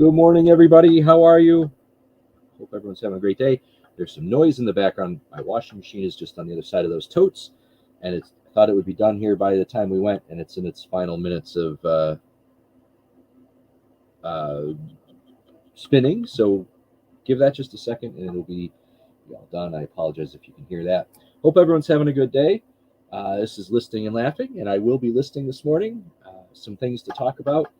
Good morning, everybody. How are you? Hope everyone's having a great day. There's some noise in the background. My washing machine is just on the other side of those totes, and I thought it would be done here by the time we went, and it's in its final minutes of uh, spinning. So give that just a second, and it'll be all done. I apologize if you can hear that. Hope everyone's having a good day. This is Listing and Laughing, and I will be listing this morning. Some things to talk about.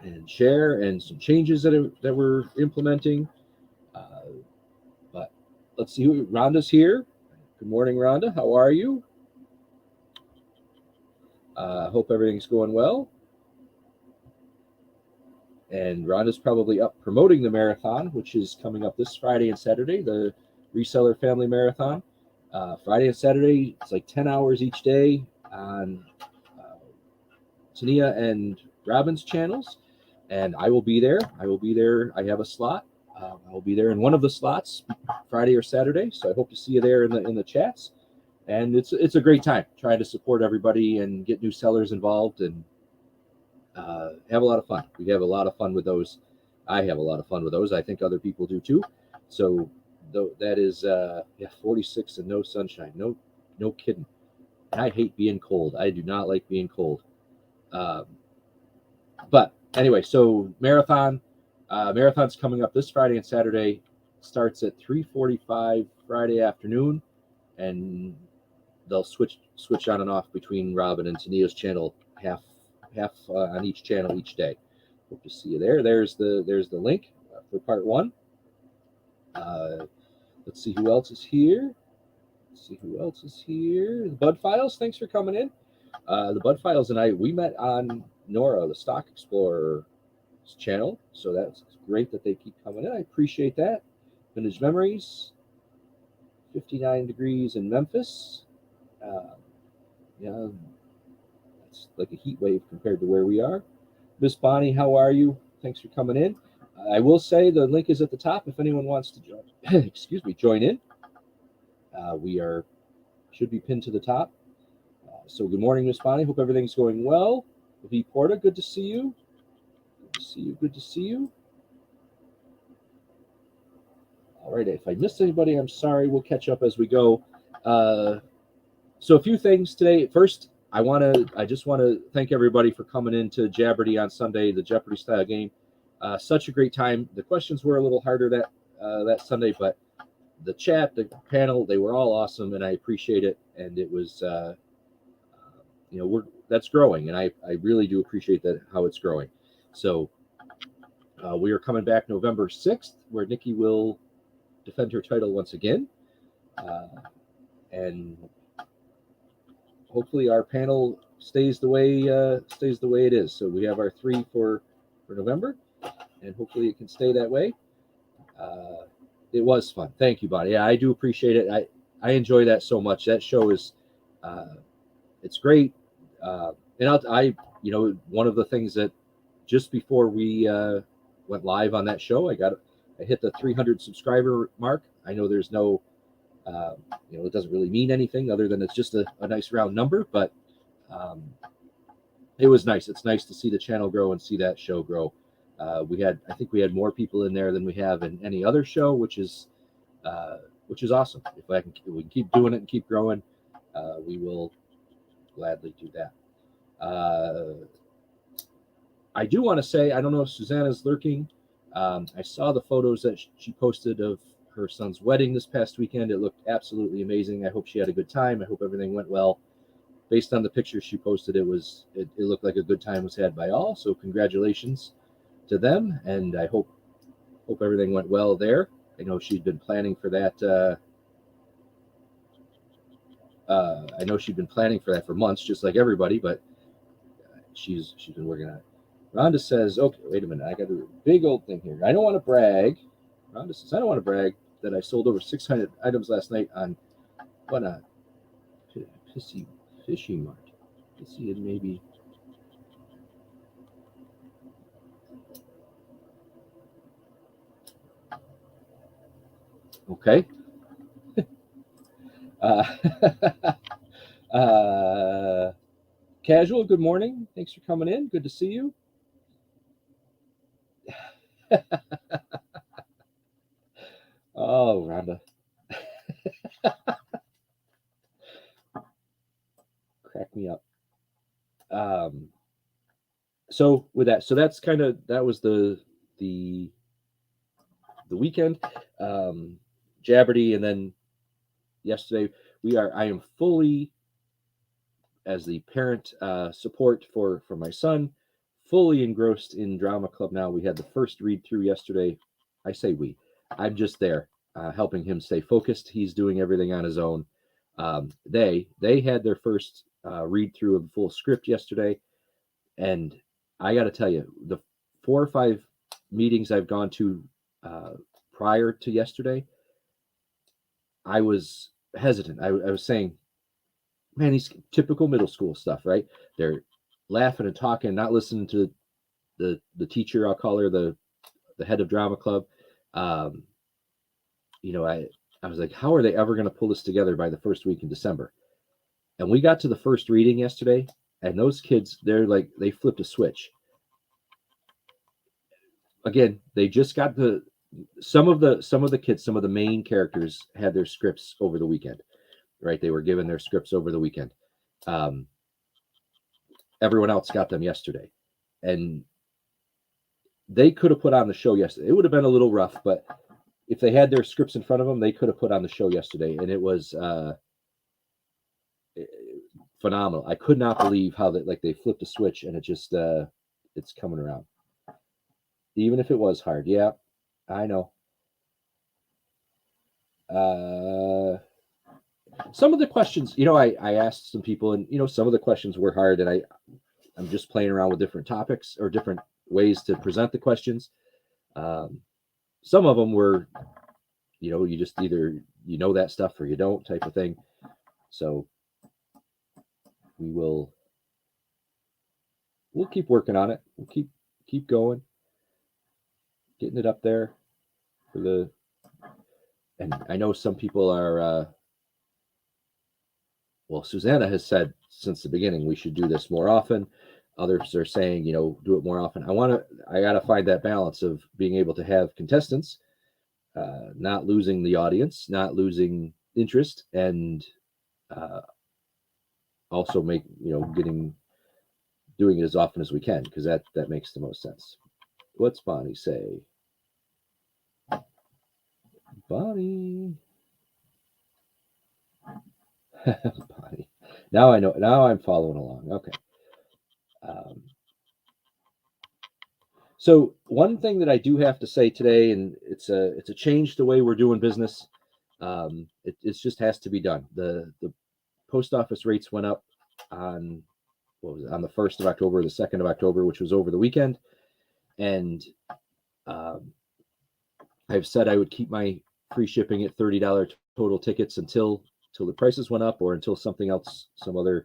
And share, and some changes that we're implementing. But let's see who Rhonda's here. Good morning, Rhonda. How are you? Hope everything's going well. And Rhonda's probably up promoting the marathon, which is coming up this Friday and Saturday, the Reseller Family Marathon. Friday and Saturday, it's like 10 hours each day on Tania and Robin's channels. And I will be there. I have a slot. I will be there in one of the slots, Friday or Saturday. So I hope to see you there in the chats. And it's a great time trying to support everybody and get new sellers involved and have a lot of fun. We have a lot of fun with those. I have a lot of fun with those. I think other people do too. So that is 46 and no sunshine. No kidding. And I hate being cold. I do not like being cold. But anyway, so marathon's coming up this Friday and Saturday. Starts at 3:45 Friday afternoon, and they'll switch on and off between Robin and Tania's channel, half on each channel each day. Hope to see you there. There's the link for part one. Let's see who else is here. The Bud Files, thanks for coming in. The Bud Files and we met on Nora, the Stock Explorer channel, so that's great that they keep coming in. I appreciate that. Vintage Memories, 59 degrees in Memphis. It's like a heat wave compared to where we are. Miss Bonnie, how are you? Thanks for coming in. I will say the link is at the top if anyone wants to join. Join in. We should be pinned to the top. So good morning, Miss Bonnie. Hope everything's going well. V Porta, good to see you. Good to see you. All right, if I missed anybody, I'm sorry. We'll catch up as we go. So a few things today. First, I just want to thank everybody for coming into Jeopardy on Sunday, the Jeopardy style game. Such a great time. The questions were a little harder that Sunday, but the chat, the panel, they were all awesome, and I appreciate it. And it was, that's growing, and I really do appreciate that, how it's growing. So we are coming back November 6th, where Nikki will defend her title once again, and hopefully our panel stays the way it is. So we have our 3 for November, and hopefully it can stay that way. It was fun. Thank you, Bonnie. Yeah, I do appreciate it. I enjoy that so much. That show is it's great. And one of the things that just before we went live on that show, I hit the 300 subscriber mark. I know there's no, it doesn't really mean anything other than it's just a nice round number, but it was nice. It's nice to see the channel grow and see that show grow. I think we had more people in there than we have in any other show, which is awesome. If we can keep doing it and keep growing, we will gladly do that. I do want to say, I don't know if Susanna's lurking. I saw the photos that she posted of her son's wedding this past weekend. It looked absolutely amazing. I hope she had a good time. I hope everything went well. Based on the pictures she posted, it looked like a good time was had by all. So congratulations to them, and I hope everything went well there. I know she'd been planning for that. I know she'd been planning for that for months, just like everybody, but she's been working on it. Rhonda says, okay, wait a minute. I got a big old thing here. I don't want to brag. Rhonda says, I don't want to brag that I sold over 600 items last night on what a Pissy Fishy Mart. Let's see, it maybe. Okay. Casual, good morning. Thanks for coming in. Good to see you. Oh, Rhonda, crack me up. Um, so with that, so that's kind of that was the the weekend. Um, Jabberty, and then yesterday I am fully, as the parent support for my son, fully engrossed in drama club now. We had the first read through yesterday. I say we. I'm just there helping him stay focused. He's doing everything on his own. They had their first read through of the full script yesterday, and I got to tell you, the 4 or 5 meetings I've gone to prior to yesterday, I was hesitant. I was saying, man, these typical middle school stuff, right? They're laughing and talking, not listening to the teacher. I'll call her the head of drama club. Um, I was like, how are they ever going to pull this together by the first week in December? And we got to the first reading yesterday, and those kids, they're like, they flipped a switch. Again, they just got some of the kids, some of the main characters had their scripts over the weekend, right? They were given their scripts over the weekend. Everyone else got them yesterday, and they could have put on the show yesterday. It would have been a little rough, but if they had their scripts in front of them, they could have put on the show yesterday, and it was phenomenal. I could not believe how they flipped a switch, and it just it's coming around. Even if it was hard, yeah, I know. Some of the questions, I asked some people, and some of the questions were hard, and I'm just playing around with different topics or different ways to present the questions. Some of them were, you just either that stuff or you don't type of thing. So we'll keep working on it. We'll keep going, getting it up there for and I know some people are well, Susanna has said since the beginning we should do this more often. Others are saying, do it more often. I got to find that balance of being able to have contestants, not losing the audience, not losing interest, and also doing it as often as we can, because that makes the most sense. What's Bonnie say? Bonnie. Bonnie. Now I know. Now I'm following along. Okay. So one thing that I do have to say today, and it's a change the way we're doing business. It just has to be done. The post office rates went up on on the 1st of October, the 2nd of October, which was over the weekend, and I've said I would keep my free shipping at $30 total tickets until the prices went up, or until something else, something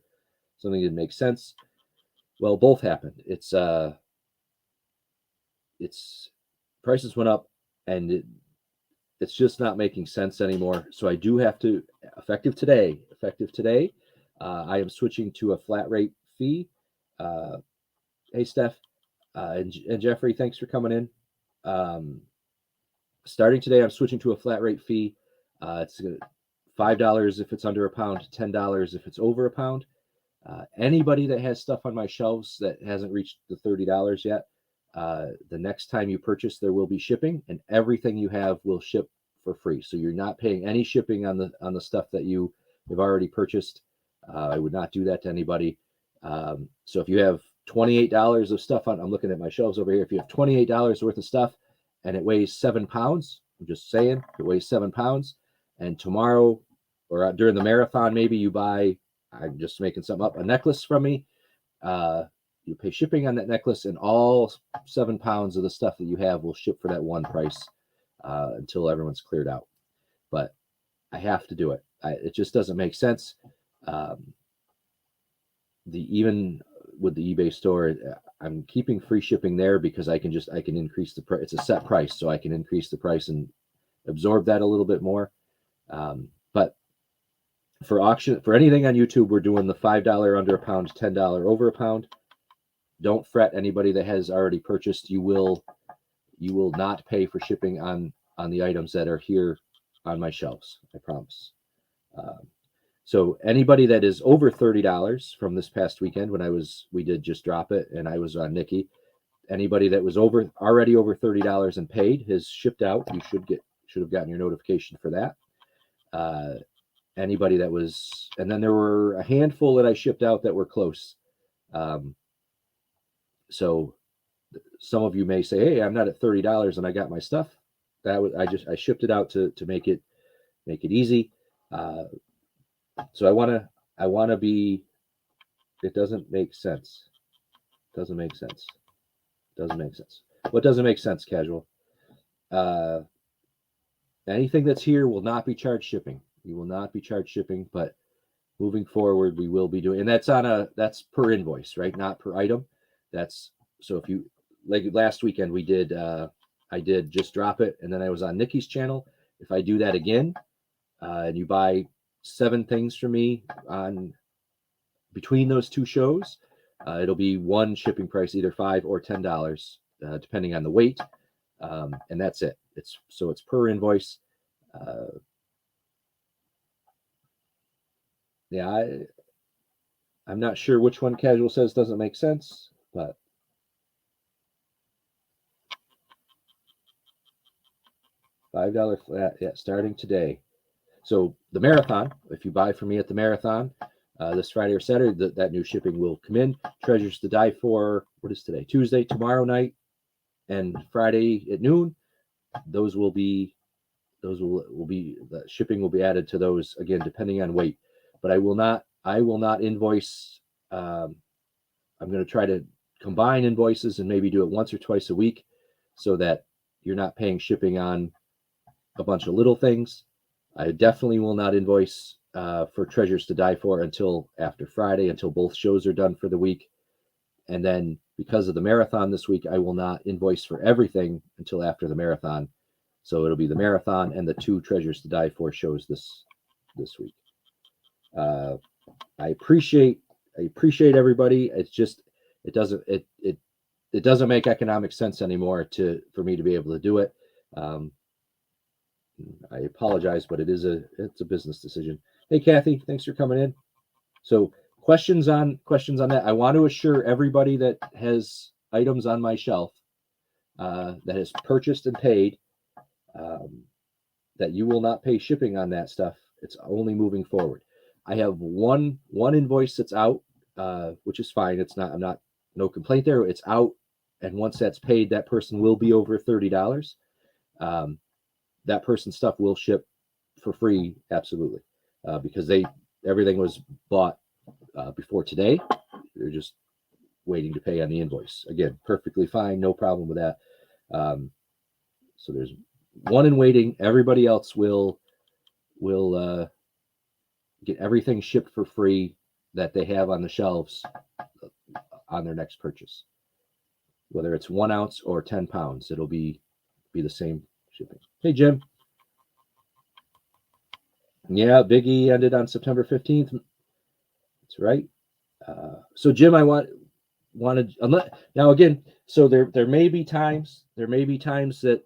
didn't make sense. Well, both happened. It's prices went up, and it's just not making sense anymore. So I do have to, effective today, I am switching to a flat rate fee. Hey, Steph, and Jeffrey, thanks for coming in. Starting today, I'm switching to a flat rate fee. It's $5 if it's under a pound, $10 if it's over a pound. Anybody that has stuff on my shelves that hasn't reached the $30 yet, the next time you purchase, there will be shipping, and everything you have will ship for free. So you're not paying any shipping on the stuff that you have already purchased. I would not do that to anybody. So if you have $28 of stuff I'm looking at my shelves over here. If you have $28 worth of stuff and it weighs 7 pounds, I'm just saying, it weighs 7 pounds, and tomorrow or during the marathon, maybe you buy, I'm just making something up, a necklace from me. You pay shipping on that necklace, and all 7 pounds of the stuff that you have will ship for that one price until everyone's cleared out. But I have to do it. It just doesn't make sense. Even with the eBay store, I'm keeping free shipping there because I can increase the price. It's a set price, so I can increase the price and absorb that a little bit more. But for auction, for anything on YouTube, we're doing the $5 under a pound, $10 over a pound. Don't fret, anybody that has already purchased, you will you will not pay for shipping on the items that are here on my shelves. I promise. So anybody that is over $30 from this past weekend, when we did Just Drop It, and I was on Nikki. Anybody that was already over $30 and paid has shipped out. You should have gotten your notification for that. Anybody that was, and then there were a handful that I shipped out that were close. So some of you may say, "Hey, I'm not at $30 and I got my stuff." I shipped it out to make it easy. So I wanna be. It doesn't make sense. Doesn't make sense. Doesn't make sense. What doesn't make sense, Casual? Anything that's here will not be charged shipping. You will not be charged shipping, but moving forward, we will be doing, and that's per invoice, right? Not per item. So if you, like last weekend, I did Just Drop It, and then I was on Nikki's channel. If I do that again, and you buy 7 things from me between those 2 shows, it'll be one shipping price, either $5 or $10, depending on the weight, and that's it. It's per invoice. Yeah, I'm not sure which one Casual says doesn't make sense, but $5 flat, yeah, starting today. So the marathon, if you buy from me at the marathon this Friday or Saturday, that new shipping will come in. Treasures to Die For, what is today? Tuesday, tomorrow night, and Friday at noon. The shipping will be added to those, again, depending on weight. But I will not invoice. I'm going to try to combine invoices and maybe do it once or twice a week, so that you're not paying shipping on a bunch of little things. I definitely will not invoice for Treasures to Die For until after Friday, until both shows are done for the week. And then because of the marathon this week, I will not invoice for everything until after the marathon. So it'll be the marathon and the 2 Treasures to Die For shows this week. I appreciate everybody. It's just it doesn't make economic sense anymore for me to be able to do it. I apologize, but it's a business decision. Hey, Kathy, thanks for coming in. So questions on that. I want to assure everybody that has items on my shelf that has purchased and paid that you will not pay shipping on that stuff. It's only moving forward. I have one invoice that's out, which is fine. No complaint there. It's out, and once that's paid, that person will be over $30. That person's stuff will ship for free, absolutely, because everything was bought before today. They're just waiting to pay on the invoice. Again, perfectly fine, no problem with that. So there's one in waiting. Everybody else will get everything shipped for free that they have on the shelves on their next purchase. Whether it's 1 ounce or 10 pounds, it'll be the same shipping. Hey, Jim. Yeah, Big E ended on September 15th. That's right. So Jim, I wanted now again. So there may be times that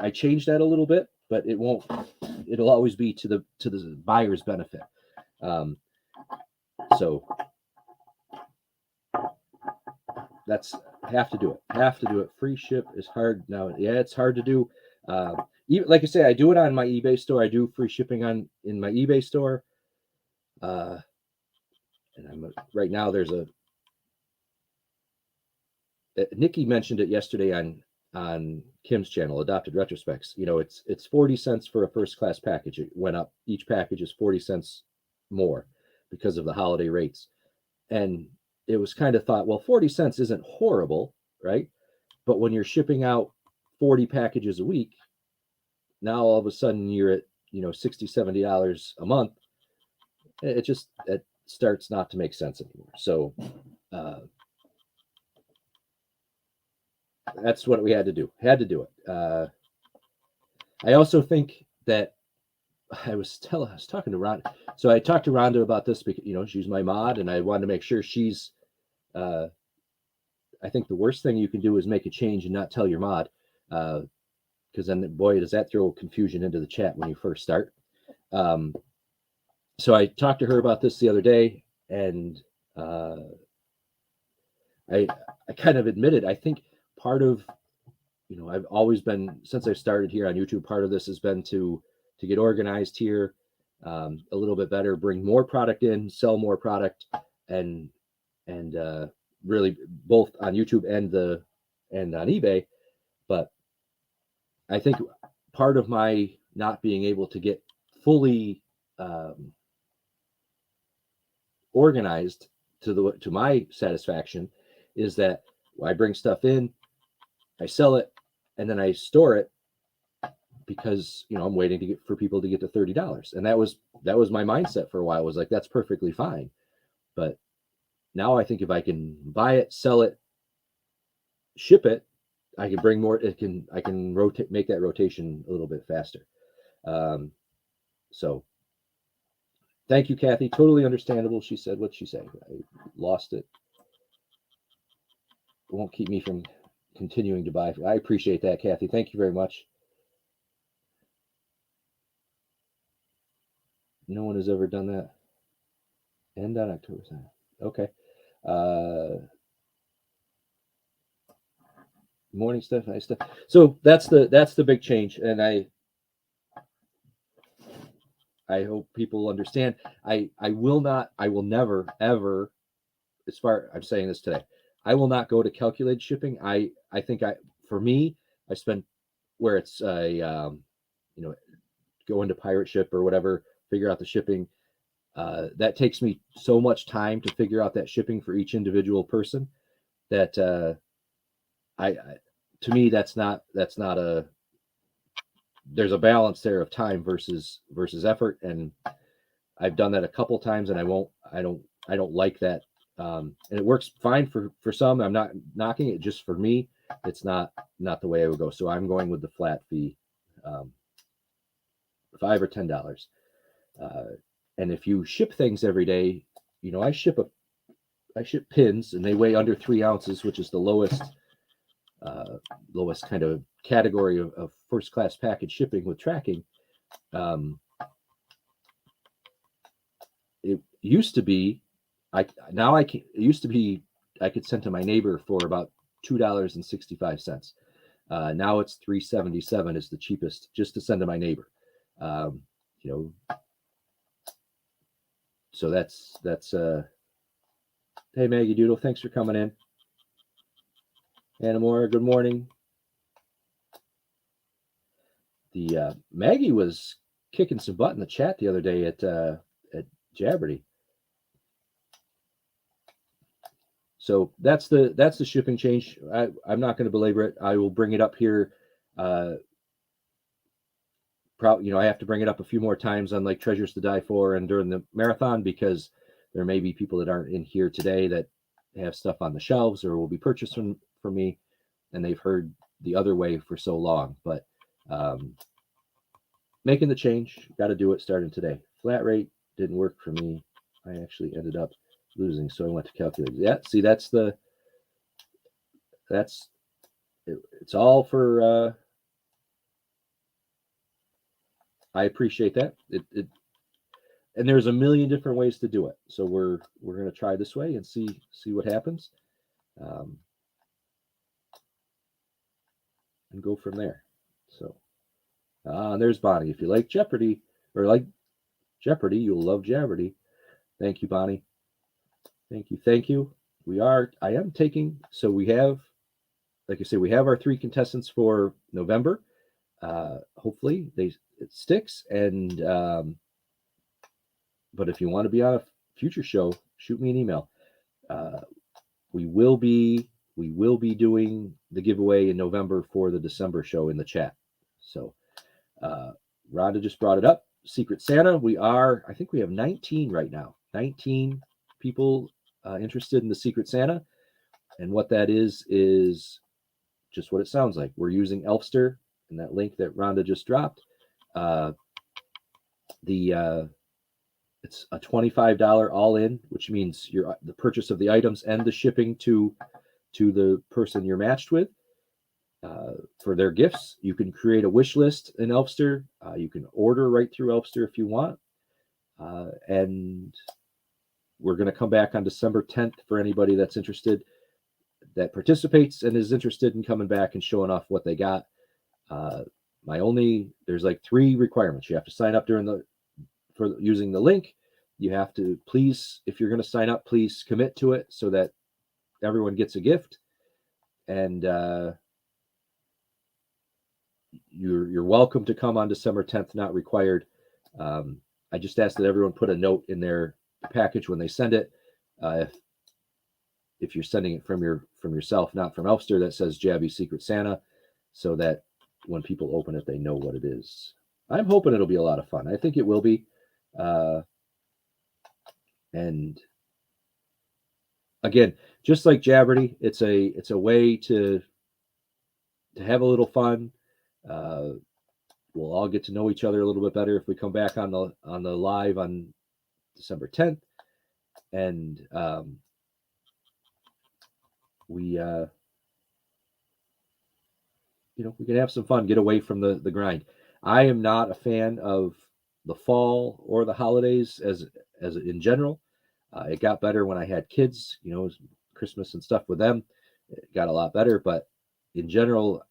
I change that a little bit, but it won't. It'll always be to the buyer's benefit. So that's have to do it. Free ship is hard now. Yeah, it's hard to do. Even, like I say, I do it on my eBay store. I do free shipping in my eBay store. And right now there's Nikki mentioned it yesterday on Kim's channel, Adopted Retrospects. It's 40 cents for a first class package. It went up. Each package is 40 cents more because of the holiday rates. And it was kind of thought, well, 40 cents isn't horrible, right? But when you're shipping out 40 packages a week, now all of a sudden you're at, $60, $70 a month. It starts not to make sense anymore. So that's what we had to do. Had to do it. I also think that I was talking to Rhonda. So I talked to Rhonda about this because, she's my mod, and I wanted to make sure she's. I think the worst thing you can do is make a change and not tell your mod, because then, boy, does that throw confusion into the chat when you first start. So I talked to her about this the other day, and I kind of admitted, I think part of, I've always been, since I started here on YouTube, part of this has been to get organized here a little bit better, bring more product in, sell more product, and really both on YouTube and on eBay. But I think part of my not being able to get fully organized to my satisfaction is that I bring stuff in, I sell it, and then I store it because I'm waiting for people to get to $30, and that was my mindset for a while. It was like, that's perfectly fine. But now I think if I can buy it, sell it, ship it, I can bring more. I can make that rotation a little bit faster. So thank you, Kathy. Totally understandable. She said, what'd she say? I lost it. It won't keep me from continuing to buy. I appreciate that, Kathy. Thank you very much. No one has ever done that. End on October 7th. Okay. Morning stuff, nice stuff. So that's the big change, and I hope people understand. I will never ever, I'm saying this today, I will not go to calculated shipping. I think for me, I spend where it's go into Pirate Ship or whatever, figure out the shipping. That takes me so much time to figure out that shipping for each individual person that to me, that's not a, there's a balance there of time versus effort. And I've done that a couple times, and I don't like that. And it works fine for some. I'm not knocking it. Just for me, it's not the way I would go. So I'm going with the flat fee, $5 or $10. And if you ship things every day, I ship pins, and they weigh under 3 ounces, which is the lowest kind of category of first class package shipping with tracking. It used to be, I could send to my neighbor for about $2.65. Now it's $3.77 is the cheapest just to send to my neighbor. So that's hey, Maggie Doodle, thanks for coming in. Anna Moore, good morning. The Maggie was kicking some butt in the chat the other day at Jabberty. So that's the shipping change. I'm not going to belabor it. I will bring it up here. I have to bring it up a few more times on like Treasures to Die For and during the marathon, because there may be people that aren't in here today that have stuff on the shelves or will be purchased from me, and they've heard the other way for so long. But making the change, got to do it starting today. Flat rate didn't work for me. I actually ended up losing, so I went to calculate. Yeah, see, it's all for I appreciate that. And there's a million different ways to do it. So we're going to try this way and see what happens, and go from there. So there's Bonnie. If you like Jeopardy or like Jeopardy, you'll love Jabberty. Thank you, Bonnie. Thank you. I am taking, so we have, like I say, we have our 3 contestants for November. Hopefully it sticks. And but if you want to be on a future show, shoot me an email. We will be doing the giveaway in November for the December show in the chat. So Rhonda just brought it up. Secret Santa. I think we have 19 right now. 19 people interested in the Secret Santa. And what that is just what it sounds like. We're using Elfster and that link that Rhonda just dropped. It's a $25 all in, which means the purchase of the items and the shipping to to the person you're matched with for their gifts. You can create a wish list in Elfster. You can order right through Elfster if you want. And we're going to come back on December 10th for anybody that's interested, that participates and is interested in coming back and showing off what they got. There's like 3 requirements. You have to sign up for using the link. You have to, please, if you're going to sign up, please commit to it so that everyone gets a gift. And you're welcome to come on December 10th, not required. I just asked that everyone put a note in their package when they send it. If you're sending it from yourself, not from Elfster, that says Jabby Secret Santa, so that when people open it, they know what it is. I'm hoping it'll be a lot of fun. I think it will be. And again, just like Jabberty, it's a way to have a little fun. We'll all get to know each other a little bit better if we come back on the live on December 10th, and we can have some fun, get away from the grind. I am not a fan of the fall or the holidays as in general. It got better when I had kids, Christmas and stuff with them. It got a lot better, but in general,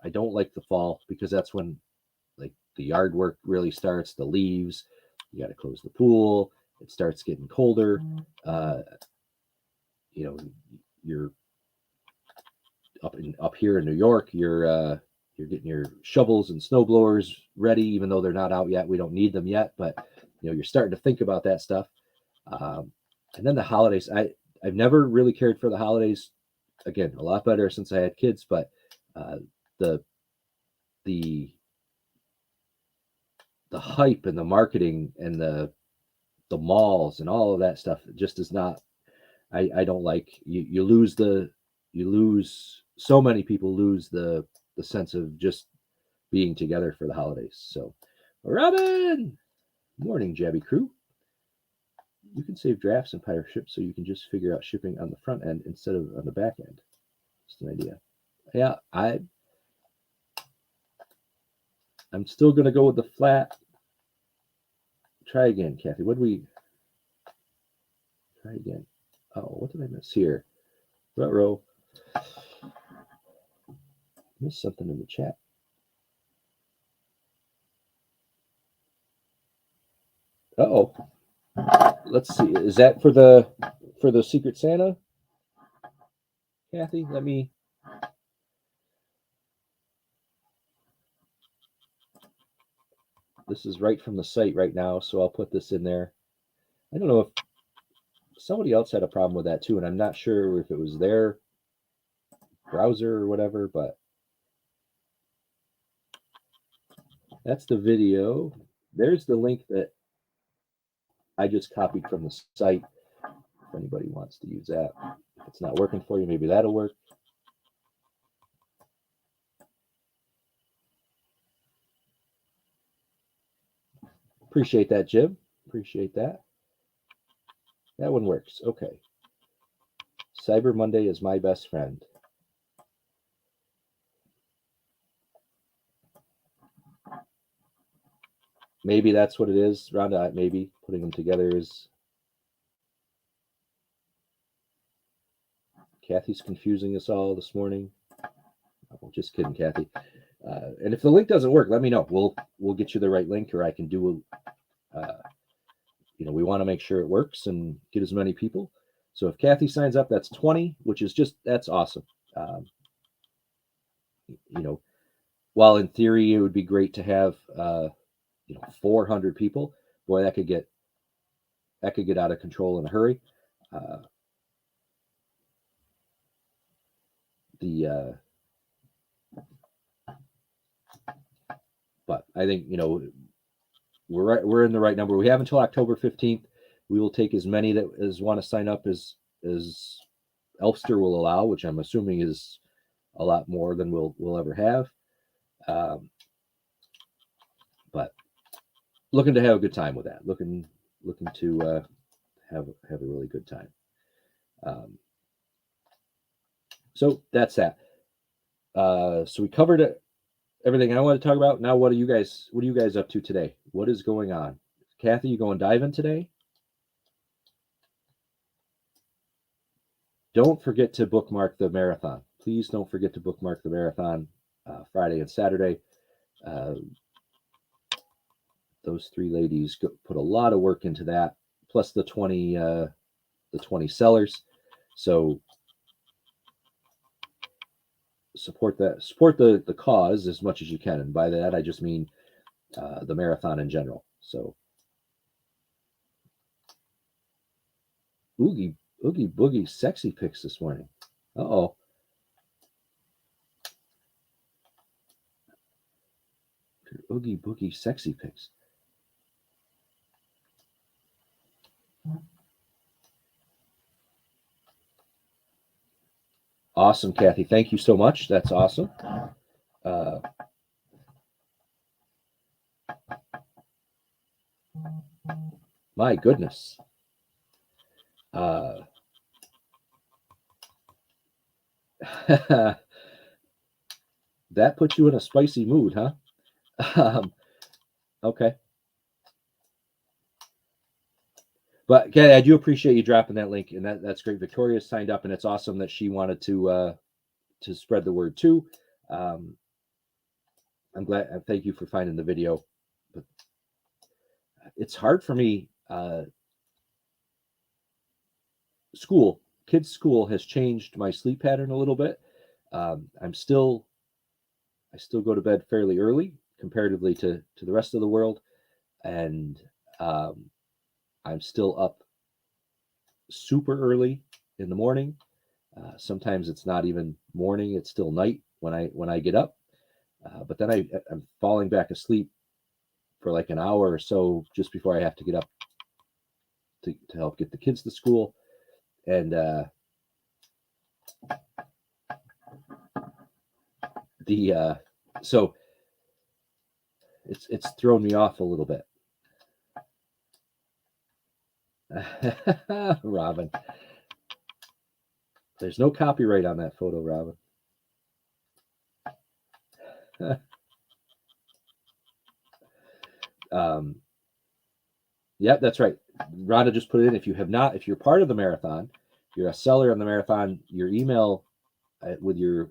I don't like the fall because that's when like the yard work really starts, the leaves, you got to close the pool. It starts getting colder. You're up here in New York, you're getting your shovels and snow blowers ready, even though they're not out yet. We don't need them yet, but you're starting to think about that stuff. And then the holidays, I've never really cared for the holidays. Again, a lot better since I had kids, but the hype and the marketing and the malls and all of that stuff just is not. I don't like. You lose so many people lose the sense of just being together for the holidays. So, Robin, morning, Jabby crew. You can save drafts in Pirate Ship so you can just figure out shipping on the front end instead of on the back end. Just an idea. Yeah, I'm still gonna go with the flat. Try again, Kathy. What do we try again? Oh, what did I miss here? Row. Missed something in the chat. Uh-oh. Let's see. Is that for the Secret Santa? Kathy, let me. This is right from the site right now, so I'll put this in there. I don't know if somebody else had a problem with that too, and I'm not sure if it was their browser or whatever, but that's the video. There's the link that I just copied from the site. If anybody wants to use that. If it's not working for you, maybe that'll work. Appreciate that, Jim. Appreciate that. That one works. Okay. Cyber Monday is my best friend. Maybe that's what it is, Rhonda. Maybe putting them together is. Kathy's confusing us all this morning. Oh, just kidding, Kathy. And if the link doesn't work, let me know. We'll get you the right link, or I can do. We want to make sure it works and get as many people. So if Kathy signs up, that's 20, which is that's awesome. While in theory it would be great to have 400 people, boy, that could get out of control in a hurry. But I think we're in the right number. We have until October 15th. We will take as many that as want to sign up as Elfster will allow, which I'm assuming is a lot more than we'll ever have. But looking to have a good time with that. Looking to have a really good time. So that's that. So we covered everything I want to talk about. Now, what are you guys up to today? What is going on? Kathy, you going diving today? Don't forget to bookmark the marathon. Please don't forget to bookmark the marathon Friday and Saturday. Uh, those three ladies put a lot of work into that, plus the 20 sellers. So support the cause as much as you can, and by that I just mean the marathon in general. So oogie boogie sexy pics this morning. Uh-oh. Oogie boogie sexy pics. Awesome, Kathy. Thank you so much. That's awesome. My goodness. That puts you in a spicy mood, huh? Okay. But yeah, I do appreciate you dropping that link, and that's great. Victoria signed up, and it's awesome that she wanted to spread the word too. I'm glad. Thank you for finding the video. But it's hard for me. Kids' school has changed my sleep pattern a little bit. I still go to bed fairly early comparatively to the rest of the world, and I'm still up super early in the morning. Sometimes it's not even morning; it's still night when I get up. But then I'm falling back asleep for like an hour or so just before I have to get up to help get the kids to school, and so it's thrown me off a little bit. Robin, there's no copyright on that photo, Robin. Yeah, that's right. Rhonda just put it in. If you're part of the marathon, you're a seller on the marathon, your email with your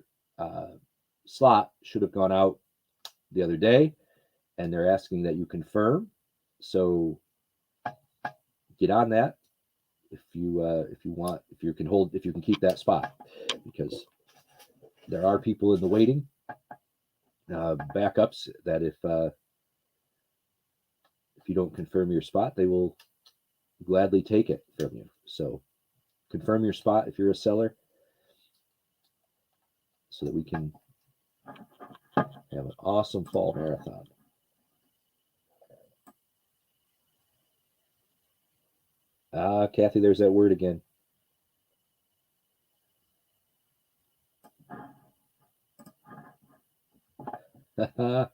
slot should have gone out the other day, and they're asking that you confirm. So get on that if you can keep that spot, because there are people in the waiting backups that if you don't confirm your spot, they will gladly take it from you. So confirm your spot if you're a seller, so that we can have an awesome fall marathon. Kathy, there's that word again. No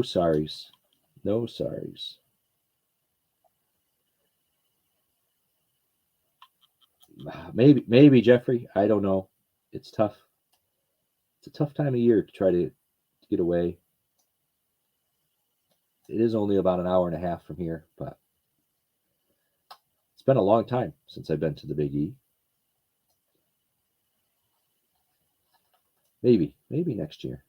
sorries. No sorries. Maybe Jeffrey. I don't know. It's tough. It's a tough time of year to try to get away. It is only about an hour and a half from here, but it's been a long time since I've been to the Big E. Maybe next year.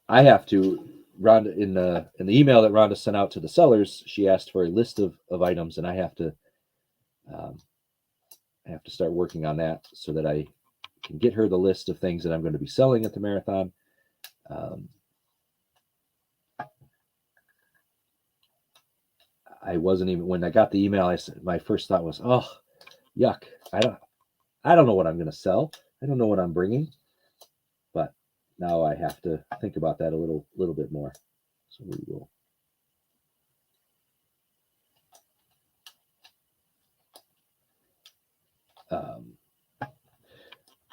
I have to. Rhonda, in the email that Rhonda sent out to the sellers, she asked for a list of items, and I have to start working on that so that I can get her the list of things that I'm going to be selling at the marathon. I wasn't even, when I got the email, my first thought was, oh, yuck! I don't know what I'm going to sell. I don't know what I'm bringing, but now I have to think about that a little bit more. So we will.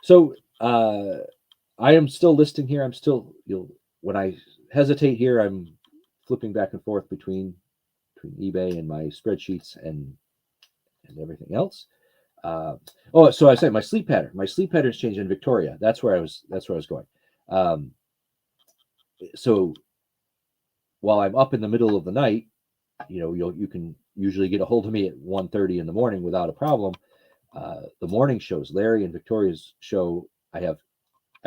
So I am still listing here. I'm still, when I hesitate here. I'm flipping back and forth between eBay and my spreadsheets and everything else. So I say my sleep pattern. My sleep pattern's changed in Victoria. That's where I was going. So while I'm up in the middle of the night, you can usually get a hold of me at 1:30 in the morning without a problem. The morning shows, Larry and Victoria's show, I'm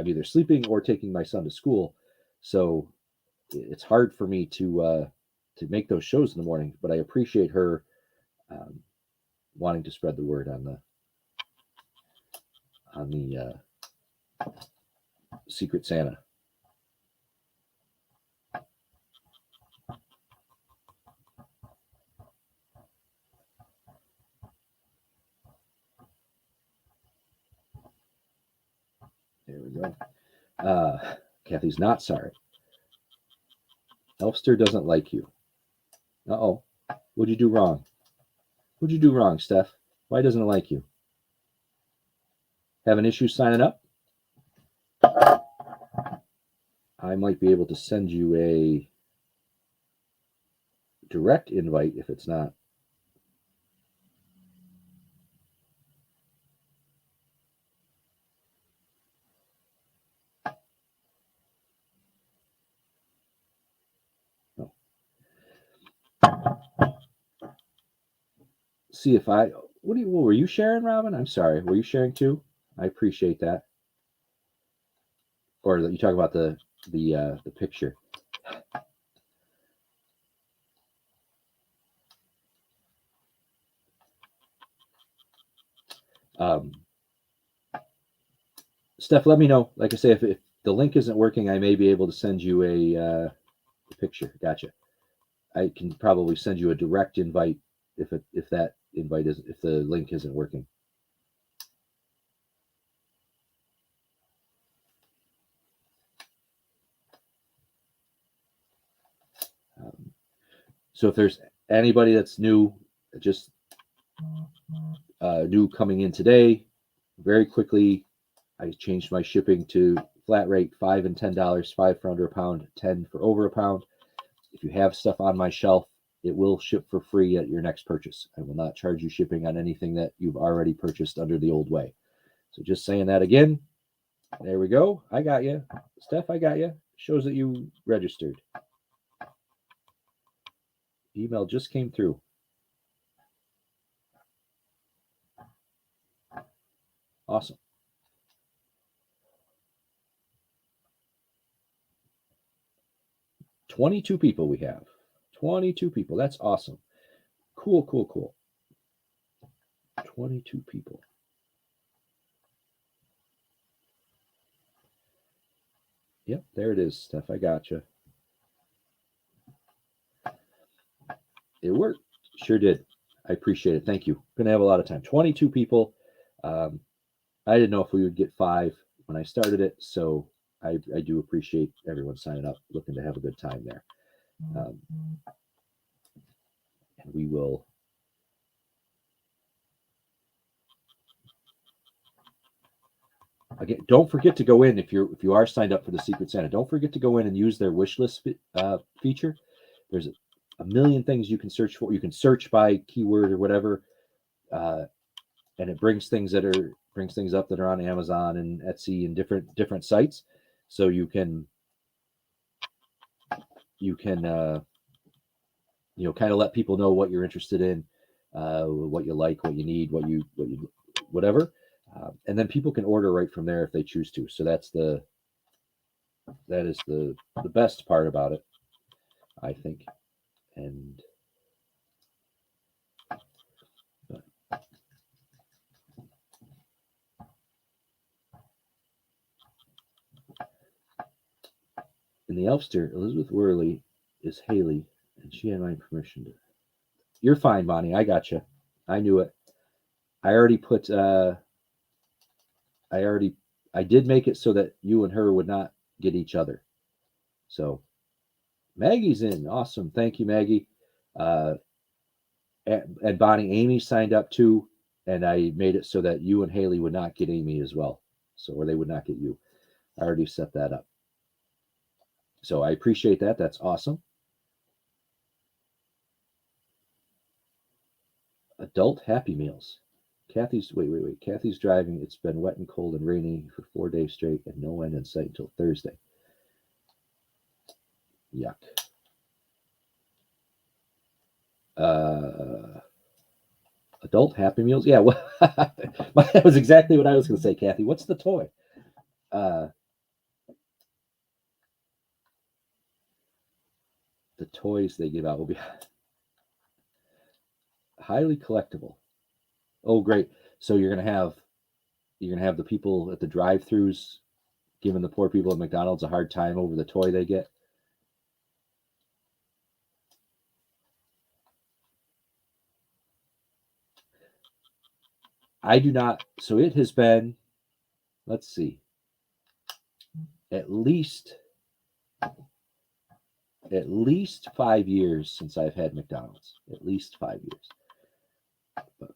either sleeping or taking my son to school, so it's hard for me to make those shows in the morning. But I appreciate her wanting to spread the word on the Secret Santa. There we go. Kathy's not sorry. Elfster doesn't like you. Uh-oh. What'd you do wrong? What'd you do wrong, Steph? Why doesn't it like you? Having issues signing up? I might be able to send you a direct invite if it's not. No. See if what were you sharing, Robin? I'm sorry. Were you sharing too? I appreciate that. Or you talk about the picture. Steph, let me know. Like I say, if the link isn't working, I may be able to send you a picture. Gotcha. I can probably send you a direct invite if that invite is if the link isn't working. So if there's anybody that's new, just new coming in today, very quickly, I changed my shipping to flat rate, $5 and $10, $5 for under a pound, 10 for over a pound. If you have stuff on my shelf, it will ship for free at your next purchase. I will not charge you shipping on anything that you've already purchased under the old way. So just saying that again. There we go. I got you. Steph, I got you. Shows that you registered. Email just came through. Awesome. $22 people we have. 22 people. That's awesome. Cool. 22 people. Yep, there it is, Steph. I gotcha. It worked. Sure did. I appreciate it. Thank you. Gonna have a lot of time. 22 people. I didn't know if we would get 5 when I started it, so I do appreciate everyone signing up, looking to have a good time there. And we will. Again, don't forget to go in if you are signed up for the Secret Santa. Don't forget to go in and use their wish list feature. There's a million things you can search for. You can search by keyword or whatever, and it brings things up that are on Amazon and Etsy and different sites. So you can kind of let people know what you're interested in, what you like, what you need, whatever. And then people can order right from there if they choose to. So that is the best part about it, I think. And in the Elfster, Elizabeth Worley is Haley, and she had my permission to. You're fine, Bonnie. I gotcha. I knew it. I already put. I did make it so that you and her would not get each other. So Maggie's in. Awesome. Thank you, Maggie. And Bonnie, Amy signed up too, and I made it so that you and Haley would not get Amy as well. So, or they would not get you. I already set that up. So I appreciate that. That's awesome. Adult Happy Meals. Kathy's wait. Kathy's driving. It's been wet and cold and rainy for 4 days straight, and no end in sight until Thursday. Yuck. Adult Happy Meals. Yeah, well, that was exactly what I was going to say, Kathy. What's the toy? The toys they give out will be highly collectible. Oh, great! So you're gonna have the people at the drive-throughs giving the poor people at McDonald's a hard time over the toy they get. I do not. So it has been, let's see, at least 5 years since I've had McDonald's. At least 5 years. But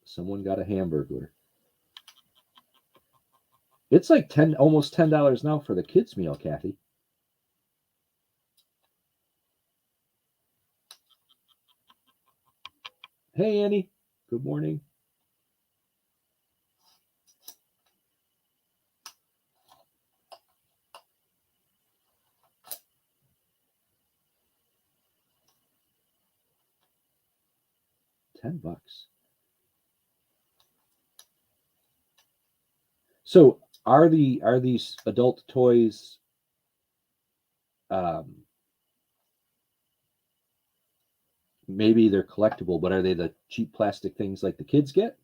someone got a Hamburglar. It's like almost $10 now for the kids' meal, Kathy. Hey, Annie. Good morning. $10. So are these adult toys maybe they're collectible, but are they the cheap plastic things like the kids get?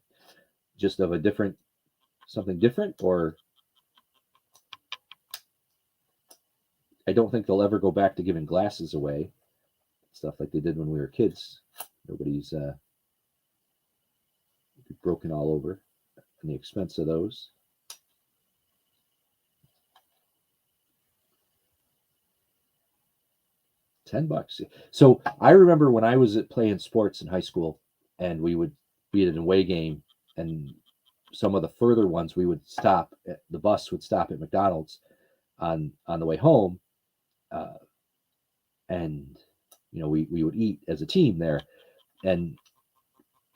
Just of something different? Or I don't think they'll ever go back to giving glasses away, stuff like they did when we were kids. Nobody's broken all over and the expense of those. $10. So I remember when I was playing sports in high school, and we would be at an away game, and some of the further ones we would stop. The bus would stop at McDonald's on the way home, and we would eat as a team there, and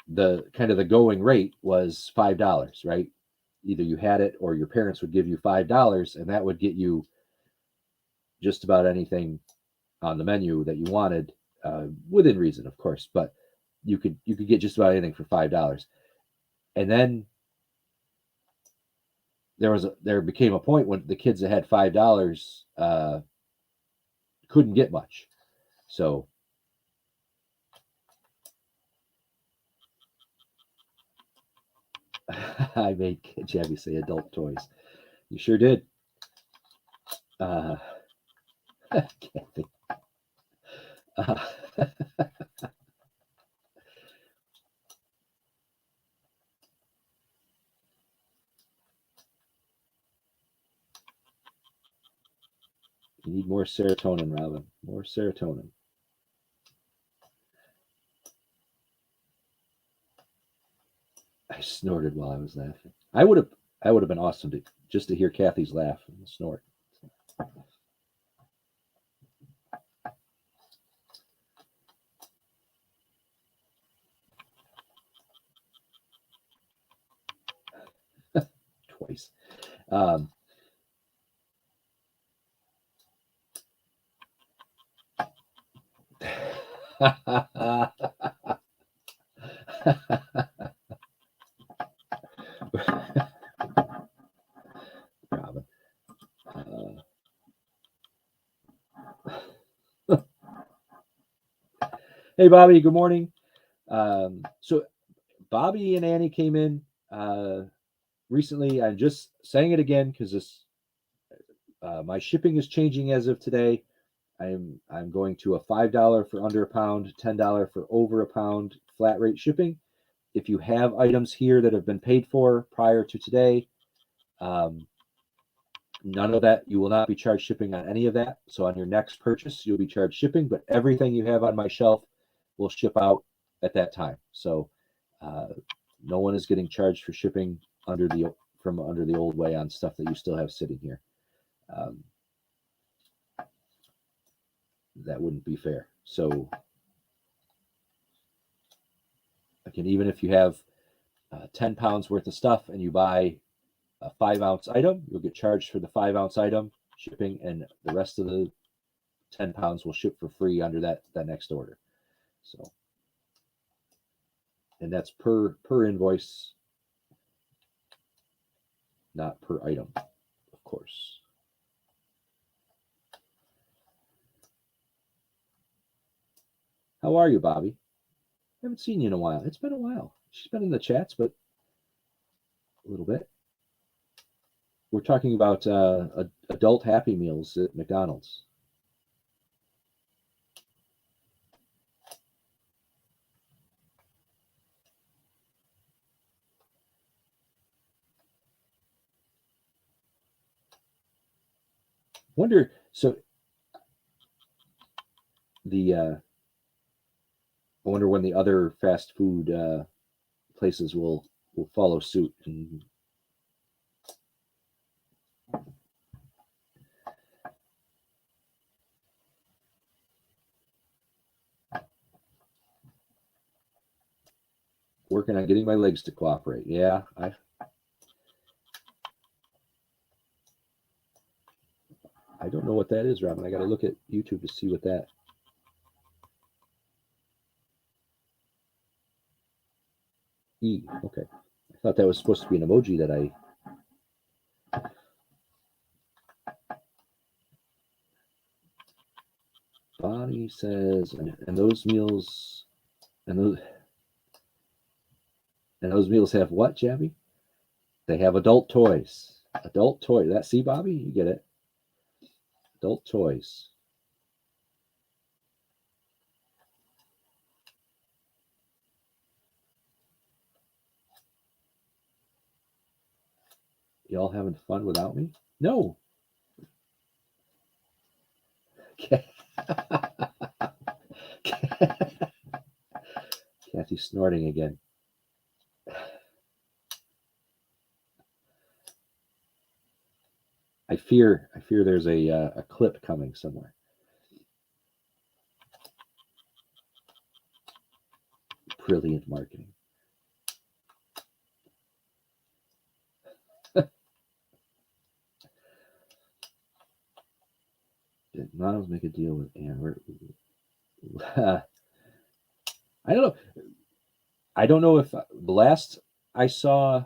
the kind of the going rate was $5, right? Either you had it or your parents would give you $5, and that would get you just about anything on the menu that you wanted, within reason, of course. But you could get just about anything for $5. And then there became a point when the kids that had $5 couldn't get much. So I made Jabby say adult toys. You sure did. Kathy. You need more serotonin, Robin. More serotonin. I snorted while I was laughing. I would have been awesome to hear Kathy's laugh and snort. Twice. Robin. Hey, Bobby. Good morning. So Bobby and Annie came in recently. I'm just saying it again because this my shipping is changing as of today. I'm going to a $5 for under a pound, $10 for over a pound flat rate shipping. If you have items here that have been paid for prior to today, none of that, you will not be charged shipping on any of that. So on your next purchase, you'll be charged shipping, but everything you have on my shelf will ship out at that time. So No one is getting charged for shipping from under the old way on stuff that you still have sitting here. That wouldn't be fair. So again, even if you have 10 pounds worth of stuff and you buy a 5-ounce item, you'll get charged for the 5-ounce item shipping, and the rest of the 10 pounds will ship for free under that next order. So, and that's per invoice, not per item, of course. How are you, Bobby? I haven't seen you in a while. It's been a while. She's been in the chats, but a little bit. We're talking about adult Happy Meals at McDonald's. Wonder, so I wonder when the other fast food places will follow suit. And working on getting my legs to cooperate. Yeah, I don't know what that is, Robin. I got to look at YouTube to see what that. E. Okay. I thought that was supposed to be an emoji that I. Bonnie says, and those meals, and those meals have what, Jabby? They have adult toys. Adult toy. That, see, Bobby, you get it. Adult toys. Y'all having fun without me? No. Okay. Kathy's snorting again. I fear there's a clip coming somewhere. Brilliant marketing. Did Miles make a deal with Amber? I don't know. I don't know if the last I saw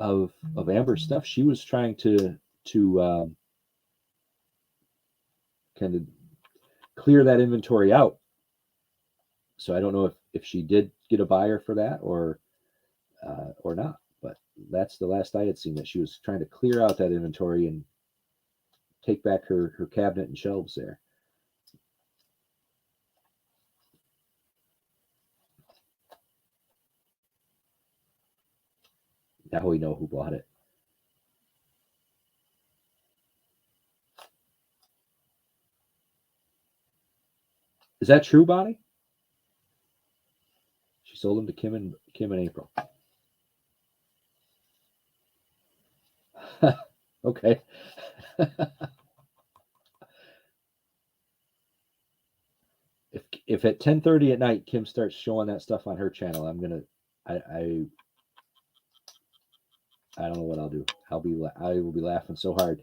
of Amber's stuff, she was trying to kind of clear that inventory out. So I don't know if she did get a buyer for that or not. But that's the last I had seen, that she was trying to clear out that inventory and take back her cabinet and shelves there. Now we know who bought it. Is that true, Bonnie? She sold them to Kim and April. Okay. If at 10:30 at night Kim starts showing that stuff on her channel, I'm gonna I don't know what I'll do. I will be laughing so hard.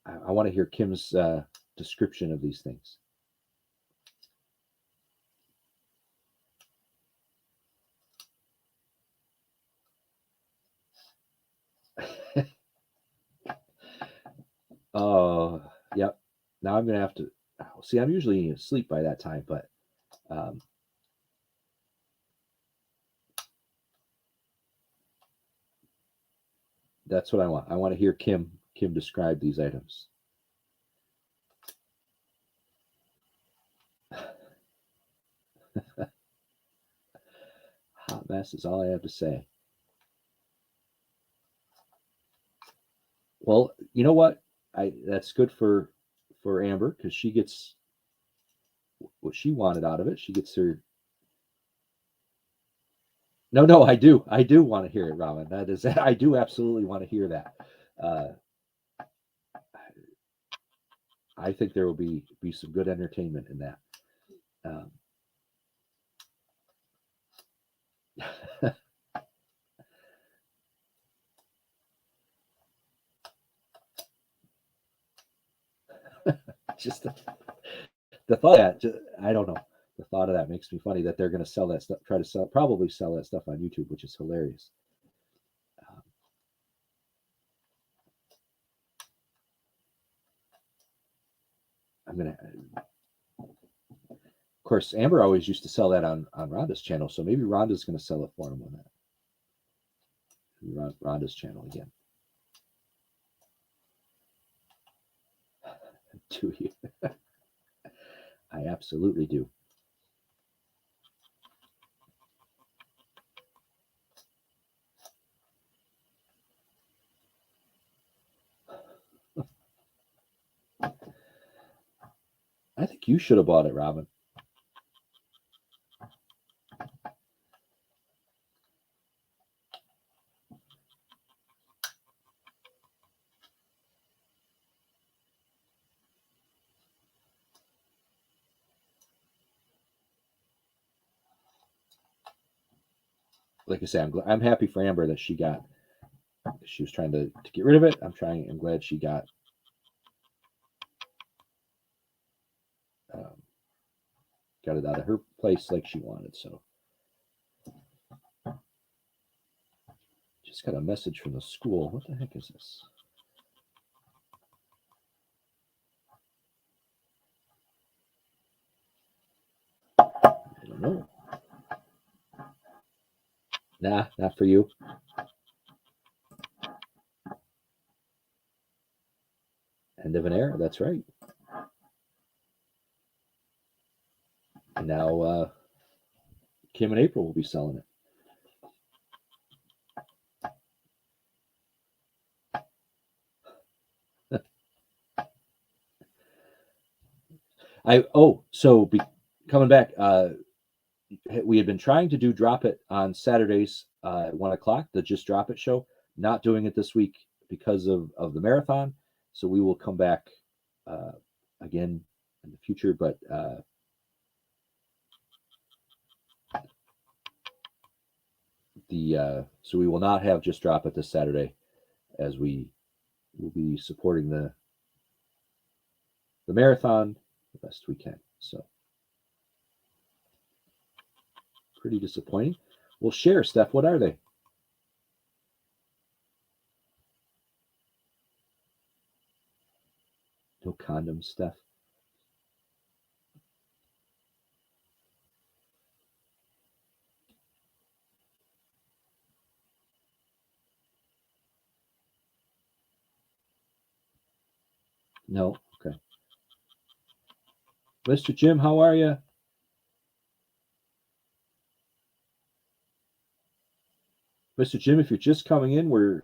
I want to hear Kim's description of these things. Oh, yep. Now I'm gonna have to see. I'm usually asleep by that time, but that's what I want. I want to hear Kim describe these items. Hot mess is all I have to say. Well, you know what? That's good for Amber, because she gets what she wanted out of it. She gets her No, I do want to hear it, Robin. That is, I do absolutely want to hear that. Uh, I think there will be some good entertainment in that. Um, just the thought of that, I don't know. The thought of that makes me funny that they're going to sell that stuff, try to sell, probably sell that stuff on YouTube, which is hilarious. Um, I'm gonna, of course, Amber always used to sell that on Rhonda's channel, so maybe Rhonda's going to sell it for him on that Rhonda's channel again. Do you? I absolutely do. I think you should have bought it, Robin. Like I say, I'm happy for Amber that she was trying to get rid of it. I'm glad she um, got it out of her place like she wanted. So just got a message from the school. What the heck is this? I don't know. Nah, not for you. End of an era. That's right. And now Kim and April will be selling it. Coming back, we had been trying to do Drop It on Saturdays at 1 o'clock, the Just Drop It show. Not doing it this week because of the marathon. So we will come back again in the future, but so we will not have Just Drop It this Saturday, as we will be supporting the marathon the best we can. So pretty disappointing. We'll share, Steph. What are they? No condoms, Steph. No. Okay. Mr. Jim, how are you? Mr. Jim, if you're just coming in, we're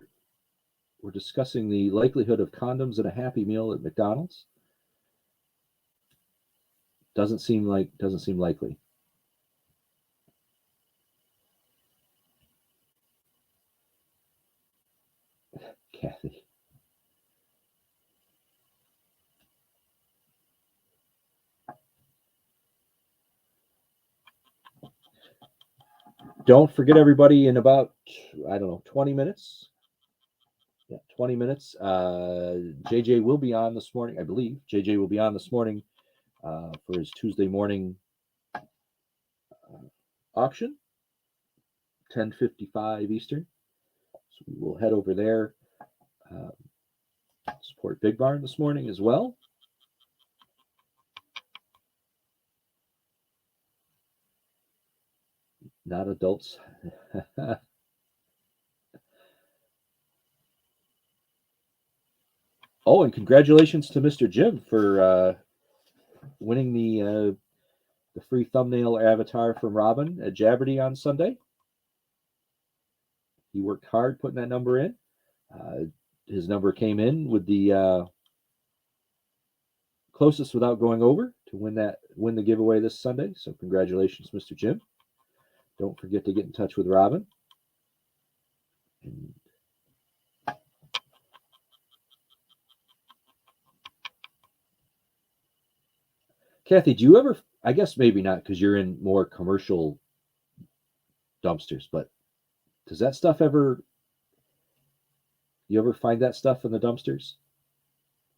discussing the likelihood of condoms in a Happy Meal at McDonald's. Doesn't seem likely. Kathy. Don't forget, everybody, in about, I don't know, 20 minutes. Yeah, 20 minutes. JJ will be on this morning, I believe. JJ will be on this morning for his Tuesday morning auction, 10:55 Eastern. So we will head over there, support Big Barn this morning as well. Not adults. Oh, and congratulations to Mr. Jim for winning the free thumbnail avatar from Robin at Jabberty on Sunday. He worked hard putting that number in. His number came in with the closest without going over to win the giveaway this Sunday. So congratulations, Mr. Jim. don't forget to get in touch with Robin. And Kathy, do you ever, I guess maybe not because you're in more commercial dumpsters, but does that stuff ever, you ever find that stuff in the dumpsters?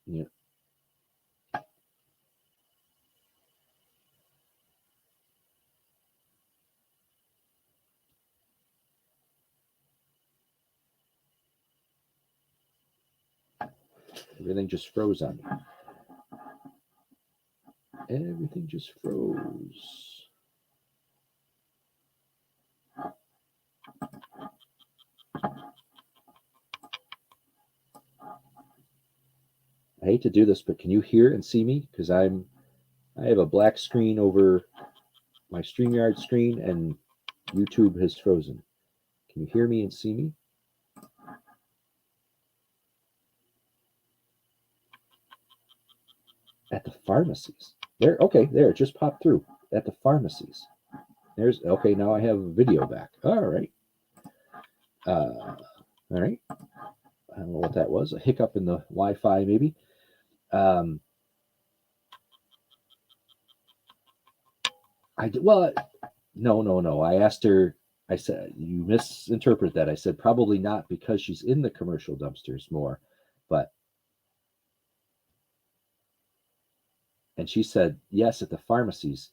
Yeah. Everything just froze on me. Everything just froze. I hate to do this, but can you hear and see me? Because I have a black screen over my StreamYard screen, and YouTube has frozen. Can you hear me and see me? At the pharmacies. There, okay, there, it just popped through. At the pharmacies. There's, okay, now I have video back. All right. All right. I don't know what that was. A hiccup in the Wi-Fi, maybe. Well, no. I asked her. I said you misinterpreted that. I said probably not because she's in the commercial dumpsters more, but and she said yes at the pharmacies.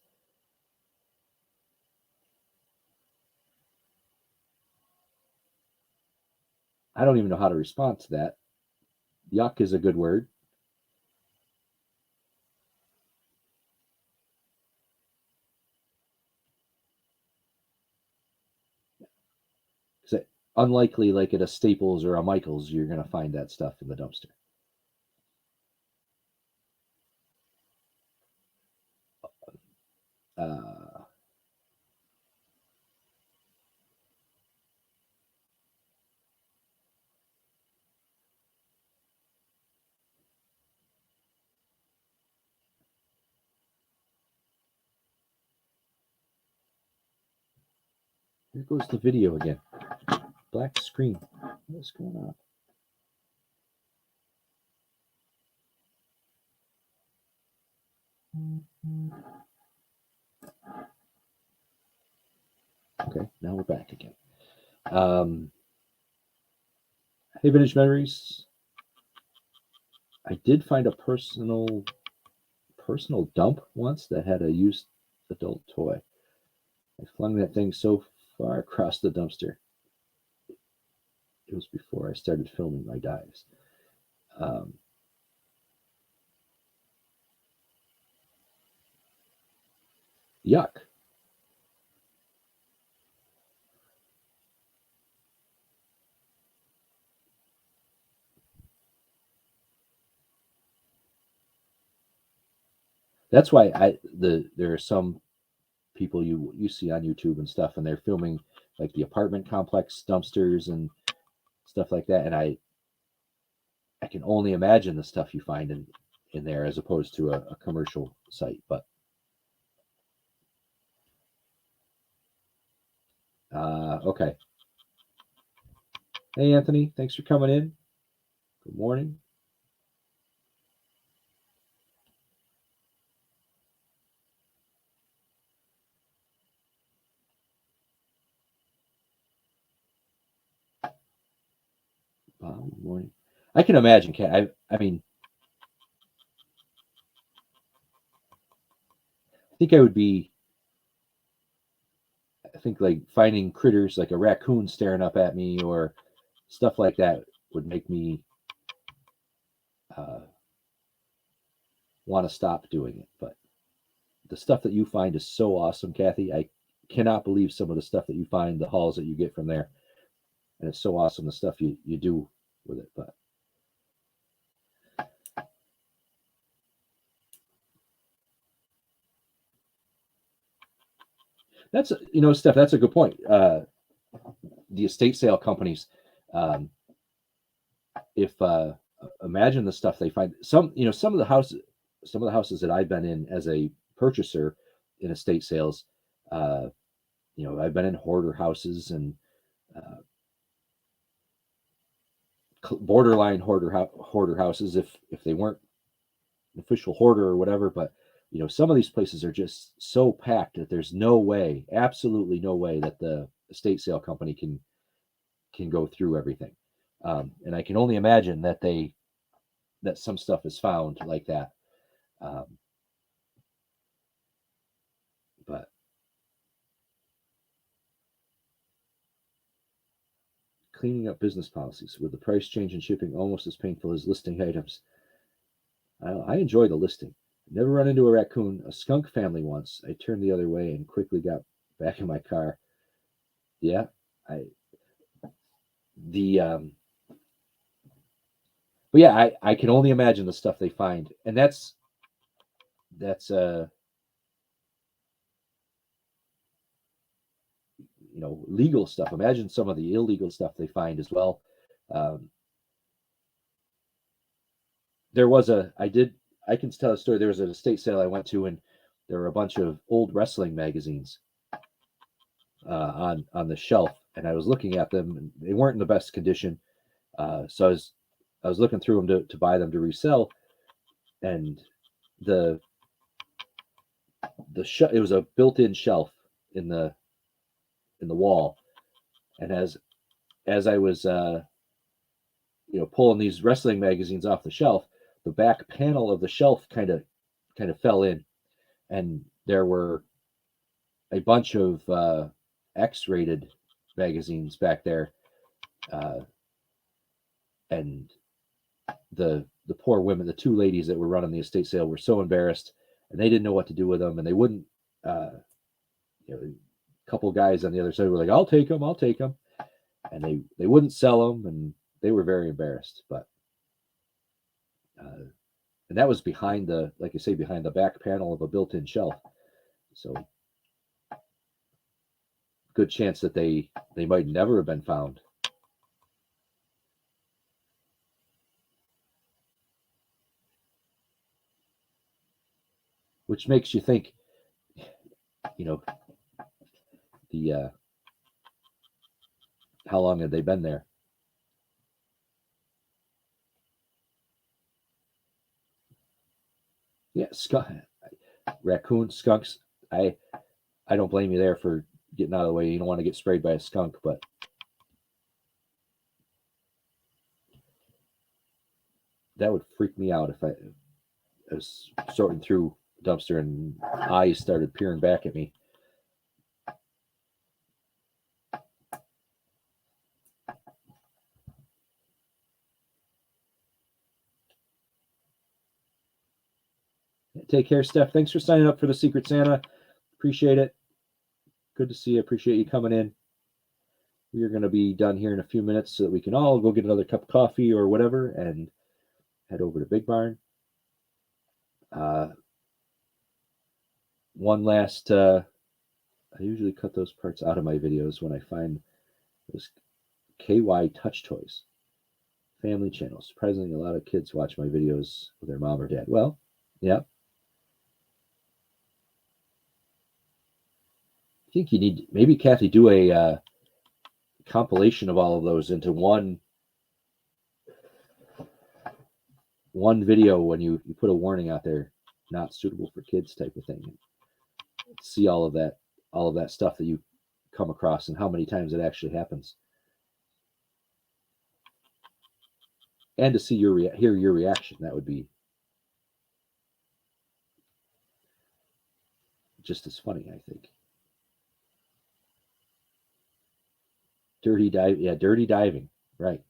I don't even know how to respond to that. Yuck is a good word. Unlikely, like at a Staples or a Michaels, you're going to find that stuff in the dumpster. Here goes the video again. Black screen. What's going on? Okay, now we're back again. Hey, Vintage Memories. I did find a personal dump once that had a used adult toy. I flung that thing so far across the dumpster. It was before I started filming my dives. Yuck. That's why there are some people you see on YouTube and stuff, and they're filming like the apartment complex dumpsters and stuff like that, and I can only imagine the stuff you find in there as opposed to a commercial site. But okay. Hey, Anthony, thanks for coming in. Good morning. Good morning. I can imagine, Kat. I mean, I think I think like finding critters like a raccoon staring up at me or stuff like that would make me want to stop doing it. But the stuff that you find is so awesome, Kathy. I cannot believe some of the stuff that you find, the hauls that you get from there. And it's so awesome the stuff you do with it. But that's, Steph, that's a good point. The estate sale companies, if imagine the stuff they find, some of the houses that I've been in as a purchaser in estate sales, I've been in hoarder houses and borderline hoarder houses if they weren't an official hoarder or whatever. But some of these places are just so packed that there's no way, absolutely no way, that the estate sale company can go through everything. And I can only imagine that some stuff is found like that. Um, but cleaning up business policies with the price change and shipping almost as painful as listing items. I enjoy the listing. Never run into a raccoon. A skunk family once. I turned the other way and quickly got back in my car. Yeah, I the but yeah, I can only imagine the stuff they find, and that's legal stuff. Imagine some of the illegal stuff they find as well. Um, there was a I can tell a story. There was an estate sale I went to, and there were a bunch of old wrestling magazines on the shelf, and I was looking at them, and they weren't in the best condition. So I was looking through them to buy them to resell, and the it was a built-in shelf in the wall, and as I was pulling these wrestling magazines off the shelf, the back panel of the shelf kind of fell in, and there were a bunch of X-rated magazines back there, uh, and the poor women, the two ladies that were running the estate sale, were so embarrassed, and they didn't know what to do with them, and they wouldn't. A couple guys on the other side were like, "I'll take them, I'll take them," and they wouldn't sell them, and they were very embarrassed. But and that was behind like I say, behind the back panel of a built-in shelf. So good chance that they might never have been found. Which makes you think, you know, the how long had they been there? Yeah, raccoons, skunks. I don't blame you there for getting out of the way. You don't want to get sprayed by a skunk, but that would freak me out if I was sorting through a dumpster and eyes started peering back at me. Take care, Steph. Thanks for signing up for the Secret Santa. Appreciate it. Good to see you. Appreciate you coming in. We are going to be done here in a few minutes so that we can all go get another cup of coffee or whatever and head over to Big Barn. One last, I usually cut those parts out of my videos when I find those KY Touch Toys family channel. Surprisingly, a lot of kids watch my videos with their mom or dad. Well, yeah. I think you need, maybe Kathy, do a compilation of all of those into one video when you put a warning out there, not suitable for kids type of thing. See all of that stuff that you come across and how many times it actually happens, and to see hear your reaction. That would be just as funny, I think. Dirty diving, right?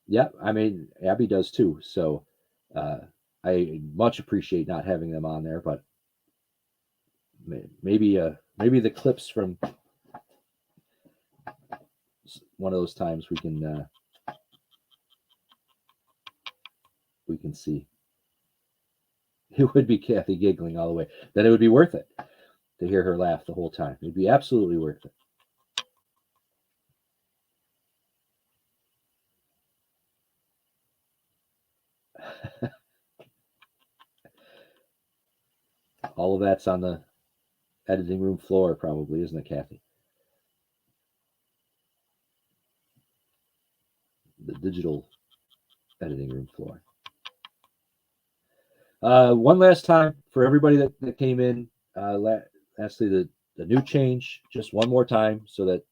Yeah, I mean, Abby does too. So I much appreciate not having them on there, but maybe the clips from one of those times we can see. It would be Kathy giggling all the way. Then it would be worth it to hear her laugh the whole time. It'd be absolutely worth it. All of that's on the editing room floor, probably, isn't it, Kathy? The digital editing room floor. One last time for everybody that came in. Lastly, the new change, just one more time, so that,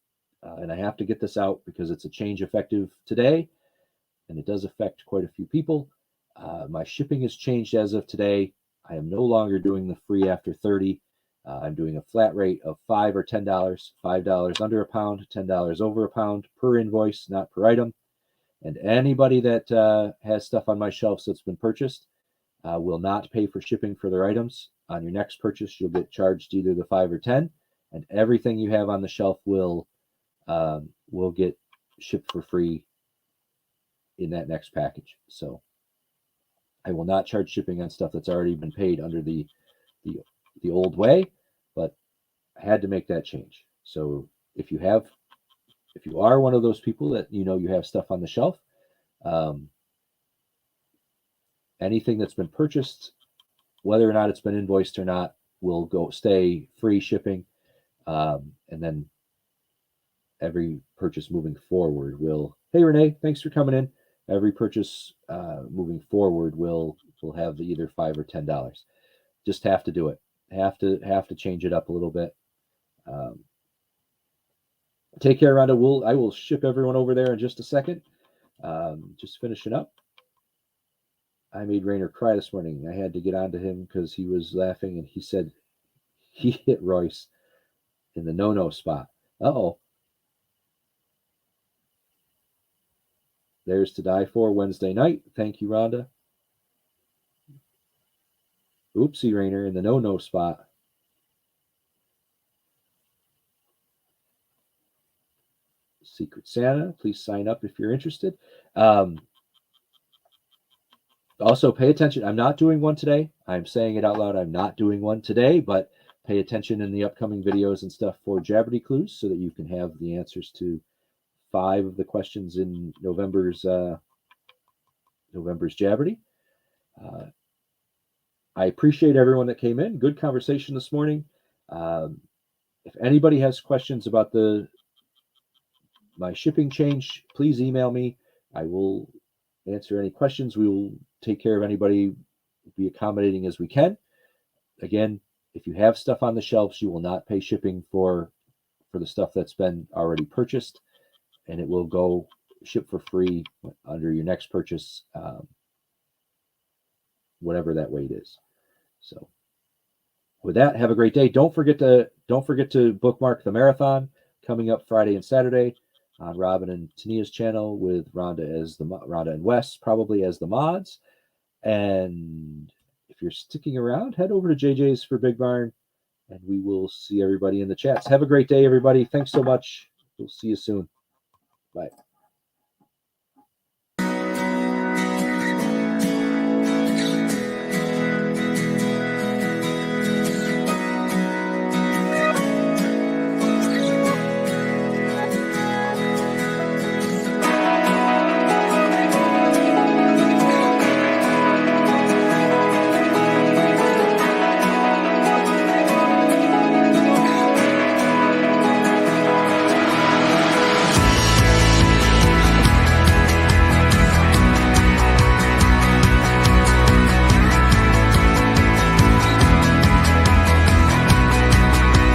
and I have to get this out because it's a change effective today, and it does affect quite a few people. My shipping has changed as of today. I am no longer doing the free after 30. I'm doing a flat rate of $5 or $10, $5 under a pound, $10 over a pound per invoice, not per item. And anybody that has stuff on my shelves that's been purchased will not pay for shipping for their items. On your next purchase, you'll get charged either the 5 or 10, and everything you have on the shelf will get shipped for free in that next package. So I will not charge shipping on stuff that's already been paid under the old way, but I had to make that change. So if you are one of those people that you have stuff on the shelf, anything that's been purchased, whether or not it's been invoiced or not, will stay free shipping, and then every purchase moving forward will. Hey Renee, thanks for coming in. Every purchase moving forward will have either $5 or $10. Just have to do it. Have to change it up a little bit. Take care, Rhonda. I will ship everyone over there in just a second. Just finishing up. I made Rainer cry this morning. I had to get onto him because he was laughing, and he said he hit Royce in the no-no spot. Uh-oh. There's To Die For Wednesday night. Thank you, Rhonda. Oopsie, Rainer, in the no-no spot. Secret Santa, please sign up if you're interested. Also, pay attention. I'm not doing one today. I'm saying it out loud. I'm not doing one today, but pay attention in the upcoming videos and stuff for Jeopardy clues so that you can have the answers to 5 of the questions in November's Jeopardy. I appreciate everyone that came in. Good conversation this morning. If anybody has questions about my shipping change, please email me. I will answer any questions. We will take care of anybody, be accommodating as we can. Again, if you have stuff on the shelves, you will not pay shipping for the stuff that's been already purchased, and it will go ship for free under your next purchase, whatever that weight is. So with that, have a great day. Don't forget to bookmark the marathon coming up Friday and Saturday on Robin and Tania's channel with Rhonda and Wes probably as the mods. And if you're sticking around, head over to JJ's for Big Barn, and we will see everybody in the chats. Have a great day, everybody. Thanks so much. We'll see you soon. Bye.